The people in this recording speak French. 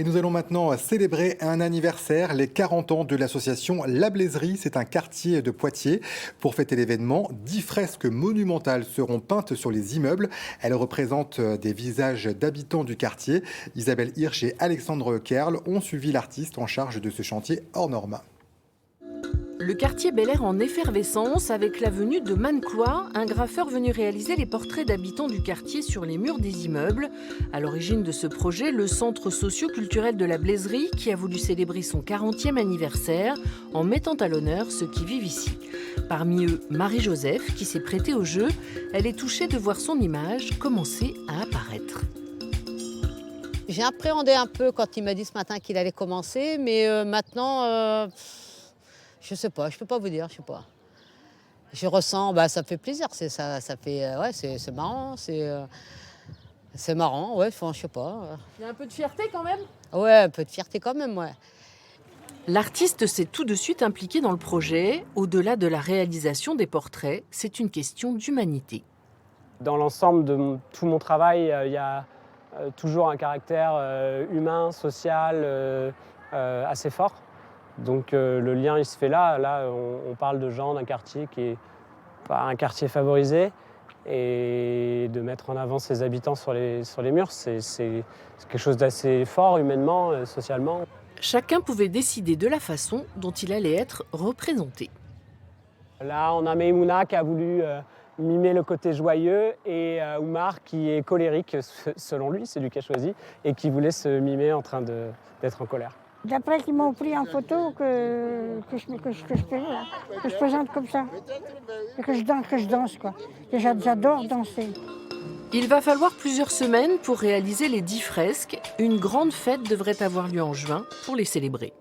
Et nous allons maintenant célébrer un anniversaire, les 40 ans de l'association La Blaiserie. C'est un quartier de Poitiers. Pour fêter l'événement, 10 fresques monumentales seront peintes sur les immeubles. Elles représentent des visages d'habitants du quartier. Isabelle Hirsch et Alexandre Kerl ont suivi l'artiste en charge de ce chantier hors norme. Le quartier Bel Air en effervescence avec la venue de Maneclois, un graffeur venu réaliser les portraits d'habitants du quartier sur les murs des immeubles. À l'origine de ce projet, le centre socio-culturel de la Blaiserie qui a voulu célébrer son 40e anniversaire en mettant à l'honneur ceux qui vivent ici. Parmi eux, Marie-Joseph qui s'est prêtée au jeu. Elle est touchée de voir son image commencer à apparaître. J'ai appréhendé un peu quand il m'a dit ce matin qu'il allait commencer, mais maintenant... je sais pas, je peux pas vous dire, je sais pas. Je ressens, ça me fait plaisir, ça fait, ouais, c'est marrant, c'est marrant, ouais, enfin, je sais pas. Il y a un peu de fierté quand même ? Ouais, un peu de fierté quand même, ouais. L'artiste s'est tout de suite impliqué dans le projet. Au-delà de la réalisation des portraits, c'est une question d'humanité. Dans l'ensemble de tout mon travail, il y a toujours un caractère humain, social assez fort. Donc le lien il se fait là. Là on parle de gens d'un quartier qui est pas un quartier favorisé et de mettre en avant ses habitants sur les murs, c'est quelque chose d'assez fort humainement, socialement. Chacun pouvait décider de la façon dont il allait être représenté. Là on a Meimouna qui a voulu mimer le côté joyeux et Oumar qui est colérique selon lui, c'est lui qui a choisi, et qui voulait se mimer en train d'être en colère. D'après qu'ils m'ont pris en photo que je présente comme ça, et que je danse quoi. Et j'adore danser. Il va falloir plusieurs semaines pour réaliser les 10 fresques. Une grande fête devrait avoir lieu en juin pour les célébrer.